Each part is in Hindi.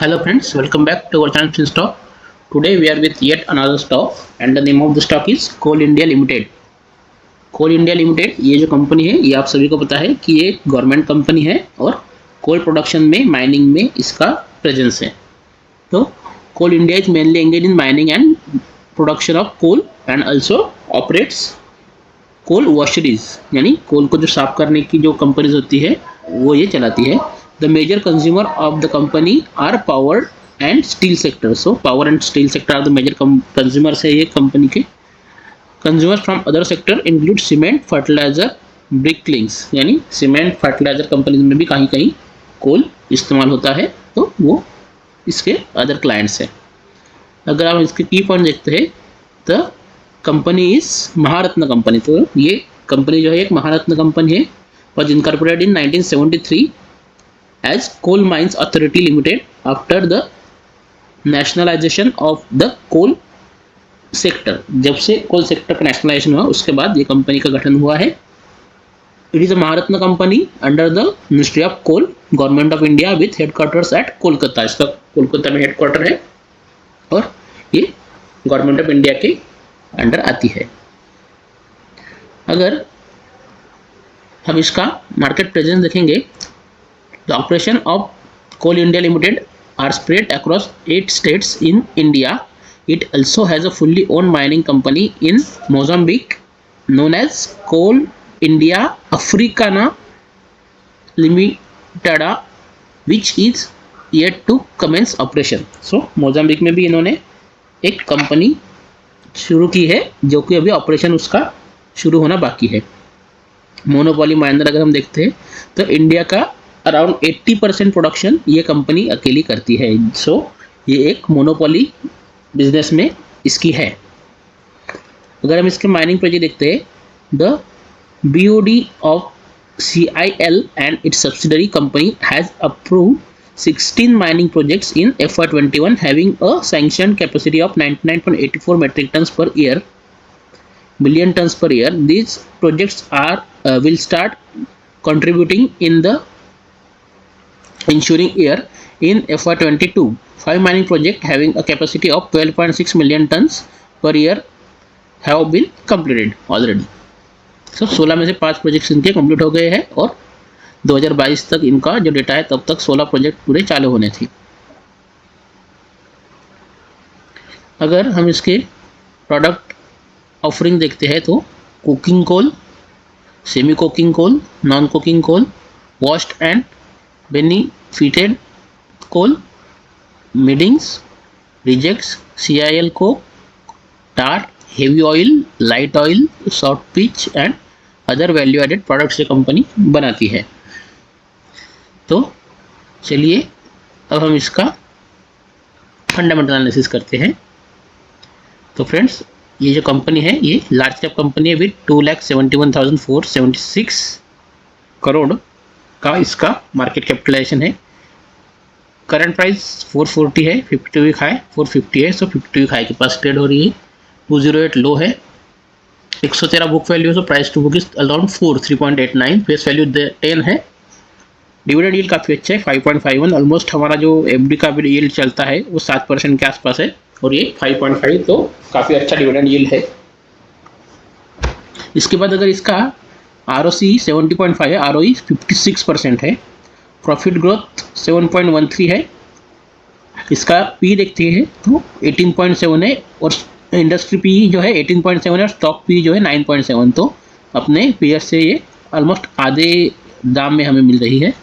Hello friends, welcome back to our channel Fin Stock. Today we are with yet another stock and the name of the stock is Coal India Limited. Coal India Limited ये जो कंपनी है ये आप सभी को पता है कि ये गवर्नमेंट कंपनी है और कोल प्रोडक्शन में माइनिंग में इसका प्रेजेंस है। तो Coal India is mainly engage in mining and production of coal and also operates coal washeries, यानी कोल को जो साफ करने की जो कंपनीज होती है वो ये चलाती है। The major consumer of the company are power and steel sector. So power and steel sector are the major consumers है ये कंपनी के। Consumers from other sector include cement, fertiliser, brick kilns, यानी सीमेंट फर्टिलाइजर कंपनीज में भी कहीं कहीं कोल इस्तेमाल होता है, तो वो इसके अदर क्लाइंट्स हैं। अगर आप इसके की पॉइंट देखते हैं तो कंपनी इज महारत्न कंपनी। तो ये कंपनी जो है एक महारत्न कंपनी है, was incorporated in 1973 as Coal Mines Authority Limited after the nationalization of the coal sector। जब से कोल सेक्टर का नेशनलाइजेशन हुआ उसके बाद ये कंपनी का गठन हुआ है। It is a Maharatna company under the ministry of coal, government of India, with headquarters at Kolkata. इसका कोलकाता में हेडक्वार्टर है और ये गवर्नमेंट ऑफ इंडिया के अंडर आती है। अगर हम इसका मार्केट प्रेजेंस देखेंगे, the operation of Coal India Limited are spread across 8 states in India. It also has a fully owned mining company in Mozambique known as Coal India Africana Limitada, which is yet to commence operation। So Mozambique में भी इन्होंने एक कंपनी शुरू की है जो कि अभी ऑपरेशन उसका शुरू होना बाकी है। मोनोपोली माइनर अगर हम देखते हैं तो इंडिया का अराउंड 80% प्रोडक्शन ये कंपनी अकेली करती है। सो ये एक मोनोपोली बिजनेस में इसकी है। अगर हम इसके माइनिंग प्रोजेक्ट देखते हैं, the BOD of CIL and it's subsidiary company has approved 16 mining projects in FY21 having a sanctioned capacity of 99.84 metric tons per year, million tons per year. These projects are will start contributing in the ensuing year. In FY22, 5 mining projects having a capacity of 12.6 million tons per year have been completed already. So 16 में से 5 प्रोजेक्ट्स इनके कंप्लीट हो गए हैं और 2022 तक इनका जो डेटा है तब तक 16 प्रोजेक्ट पूरे चालू होने थे। अगर हम इसके प्रोडक्ट ऑफरिंग देखते हैं तो coking coal, semi coking coal, non coking coal, washed and beneficiated coal, middlings, rejects, CIL coke, tar, heavy oil, light oil, soft pitch and other value added products ये कंपनी बनाती है। तो चलिए अब हम इसका फंडामेंटल एनालिसिस करते हैं। तो फ्रेंड्स, ये जो कंपनी है ये लार्ज कैप कंपनी है विद 2,71,476 करोड़ का इसका मार्केट कैपिटलाइजेशन है। करंट प्राइस 440 है, 52 वीक हाई 450 है। सो 52 वीक हाई के पास ट्रेड हो रही है। 208 लो है, 113 book value, so price to book is around 4, 3.89, face value 10 है। डिविडेंड यील्ड काफ़ी अच्छा है, 5.51। ऑलमोस्ट हमारा जो FD का भी यील्ड चलता है वो 7% के आसपास है और ये 5.5, तो काफ़ी अच्छा डिविडेंड यील्ड है। इसके बाद अगर इसका ROC 70.5 है, ROE 56% है, प्रॉफिट ग्रोथ 7.13 है। इसका P देखते हैं तो 18.7 है और इंडस्ट्री P जो है 18.7 है और स्टॉक P जो है 9.7। तो अपने पीयर से ये ऑलमोस्ट आधे दाम में हमें मिल रही है,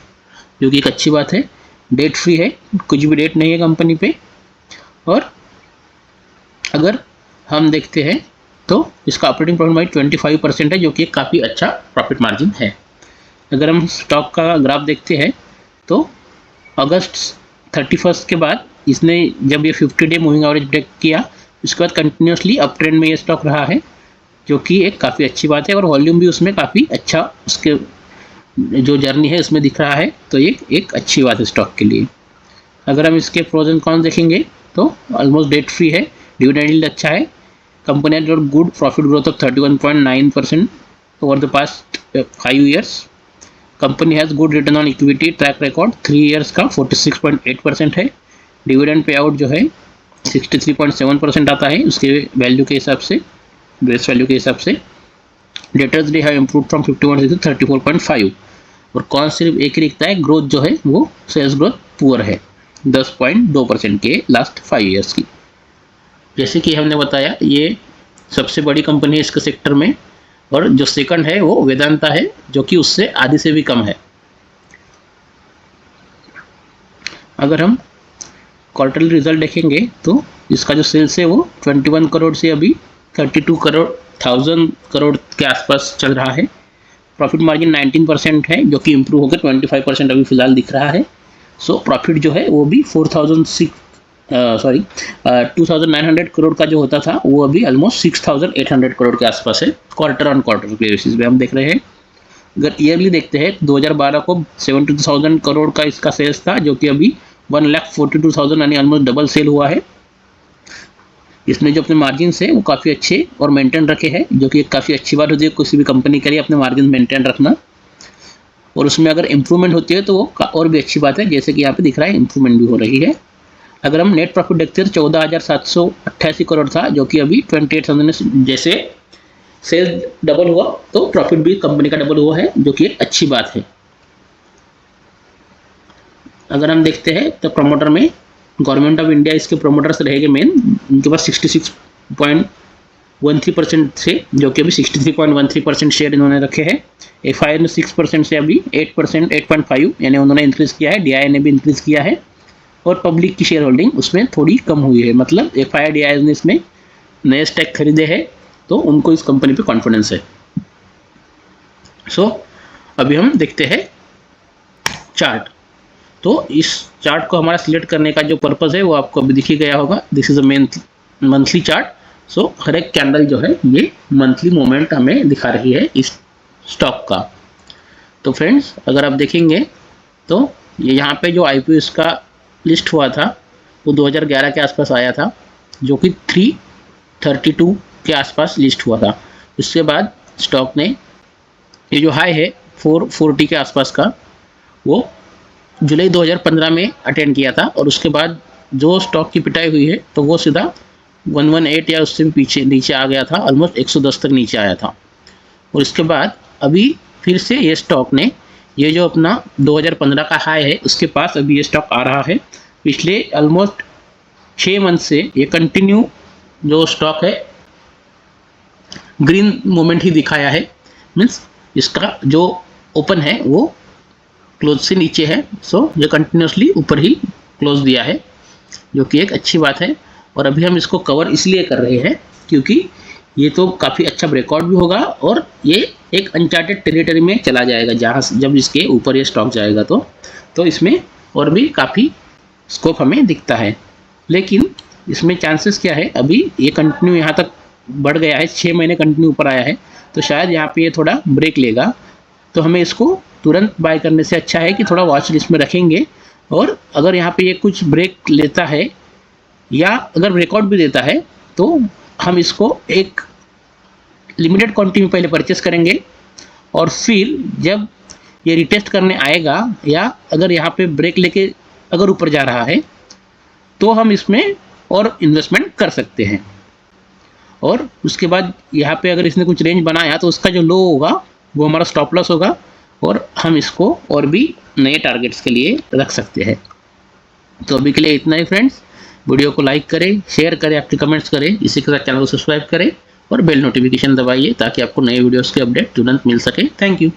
जो कि एक अच्छी बात है। डेट फ्री है, कुछ भी डेट नहीं है कंपनी पे। और अगर हम देखते हैं तो इसका ऑपरेटिंग प्रॉफिट मार्जिन 25% है, जो कि काफ़ी अच्छा प्रॉफिट मार्जिन है। अगर हम स्टॉक का ग्राफ देखते हैं तो अगस्त 31 के बाद इसने जब ये 50 डे मूविंग एवरेज ब्रेक किया उसके बाद कंटिन्यूसली अप ट्रेंड में ये स्टॉक रहा है, जो कि एक काफ़ी अच्छी बात है। और वॉल्यूम भी उसमें काफ़ी अच्छा उसके जो जर्नी है उसमें दिख रहा है, तो ये एक अच्छी बात है स्टॉक के लिए। अगर हम इसके प्रोज एंड कॉन्स देखेंगे तो ऑलमोस्ट डेट फ्री है, डिविडेंड यील्ड अच्छा है, company has got good profit growth of 31.9% over the past 5 years। Company has good return on equity track record 3 years का 46.8% है। डिविडेंड पे आउट जो है 63.7% आता है उसके वैल्यू के हिसाब से, बेस वैल्यू के हिसाब से। Debtors day have improve from 51 to 34.5। और कौन सिर्फ एक ही दिखता है, ग्रोथ जो है वो सेल्स ग्रोथ पुअर है 10.2% के लास्ट 5 ईयर्स की। जैसे कि हमने बताया ये सबसे बड़ी कंपनी है इसके सेक्टर में, और जो सेकंड है वो वेदांता है जो कि उससे आधी से भी कम है। अगर हम क्वार्टरली रिजल्ट देखेंगे तो इसका जो सेल्स है वो 21 करोड़ से अभी 32,000 करोड़ के आसपास चल रहा है। प्रॉफिट मार्जिन 19% है जो कि इम्प्रूव होकर 25% अभी फिलहाल दिख रहा है। सो प्रॉफिट जो है वो भी 2,900 करोड़ का जो होता था वो अभी ऑलमोस्ट 6,800 करोड़ के आसपास है। क्वार्टर ऑन क्वार्टर के बेसिस पे हम देख रहे हैं। अगर ईयरली देखते हैं 2012 को 72,000 करोड़ का इसका सेल्स था जो कि अभी 1,42,000 यानी ऑलमोस्ट डबल सेल हुआ है। इसमें जो अपने मार्जिन है वो काफ़ी अच्छे और मेंटेन रखे हैं, जो कि एक काफ़ी अच्छी बात होती है किसी भी कंपनी के लिए अपने मार्जिन मेंटेन रखना। और उसमें अगर इम्प्रूवमेंट होती है तो वो और भी अच्छी बात है, जैसे कि यहाँ पे दिख रहा है इम्प्रूवमेंट भी हो रही है। अगर हम नेट प्रॉफिट देखते हैं 14,788 करोड़ था जो कि अभी 28,000, जैसे सेल्स डबल हुआ तो प्रॉफिट भी कंपनी का डबल हुआ है जो कि एक अच्छी बात है। अगर हम देखते हैं तो प्रमोटर में गवर्नमेंट ऑफ इंडिया इसके प्रोमोटर्स रहेंगे मेन, उनके पास 66.13% थे जो कि अभी 63.13% शेयर इन्होंने रखे हैं। FII ने 6% से अभी 8%, 8.5 यानी उन्होंने इंक्रीज़ किया है। DII ने भी इंक्रीज़ किया है। और पब्लिक की शेयर होल्डिंग उसमें थोड़ी कम हुई है, मतलब FII DII ने इसमें नए स्टॉक खरीदे हैं तो उनको इस कंपनी पे कॉन्फिडेंस है। सो अभी हम देखते हैं चार्ट। तो इस चार्ट को हमारा सिलेक्ट करने का जो पर्पज़ है वो आपको अभी दिख ही गया होगा। This is a monthly chart. So हर एक कैंडल जो है ये मंथली मोमेंट हमें दिखा रही है इस स्टॉक का। तो फ्रेंड्स अगर आप देखेंगे तो ये यहाँ पे जो IPO इसका लिस्ट हुआ था वो 2011 के आसपास आया था जो कि 332 के आसपास लिस्ट हुआ था। उसके बाद स्टॉक ने ये जो हाई है 440 के आसपास का वो जुलाई 2015 में अटेंड किया था। और उसके बाद जो स्टॉक की पिटाई हुई है तो वो सीधा 118 या उससे भी पीछे नीचे आ गया था, ऑलमोस्ट 110 तक नीचे आया था। और इसके बाद अभी फिर से ये स्टॉक ने ये जो अपना 2015 का हाई है उसके पास अभी ये स्टॉक आ रहा है। पिछले ऑलमोस्ट 6 मंथ से ये कंटिन्यू जो स्टॉक है ग्रीन मोमेंट ही दिखाया है, मीन्स इसका जो ओपन है वो क्लोज से नीचे है। सो ये कंटिन्यूसली ऊपर ही क्लोज दिया है जो कि एक अच्छी बात है। और अभी हम इसको कवर इसलिए कर रहे हैं क्योंकि ये तो काफ़ी अच्छा ब्रेकआउट भी होगा और ये एक अनचार्टेड टेरिटरी में चला जाएगा जहाँ जब इसके ऊपर ये स्टॉक जाएगा तो इसमें और भी काफ़ी स्कोप हमें दिखता है। लेकिन इसमें चांसेस क्या है, अभी ये कंटिन्यू यहाँ तक बढ़ गया है, 6 महीने कंटिन्यू ऊपर आया है तो शायद यहाँ पे ये थोड़ा ब्रेक लेगा। तो हमें इसको तुरंत बाय करने से अच्छा है कि थोड़ा वॉच लिस्ट में रखेंगे। और अगर यहाँ पे ये कुछ ब्रेक लेता है या अगर ब्रेकआउट भी देता है तो हम इसको एक लिमिटेड क्वांटिटी में पहले परचेस करेंगे और फिर जब ये रिटेस्ट करने आएगा या अगर यहाँ पे ब्रेक लेके अगर ऊपर जा रहा है तो हम इसमें और इन्वेस्टमेंट कर सकते हैं। और उसके बाद यहाँ पे अगर इसने कुछ रेंज बनाया तो उसका जो लो होगा वो हमारा स्टॉप लॉस होगा और हम इसको और भी नए टारगेट्स के लिए रख सकते हैं। तो अभी के लिए इतना ही फ्रेंड्स। वीडियो को लाइक करें, शेयर करें, आपके कमेंट्स करें, इसी के साथ चैनल को सब्सक्राइब करें और बेल नोटिफिकेशन दबाइए ताकि आपको नए वीडियोस के अपडेट तुरंत मिल सके। Thank you.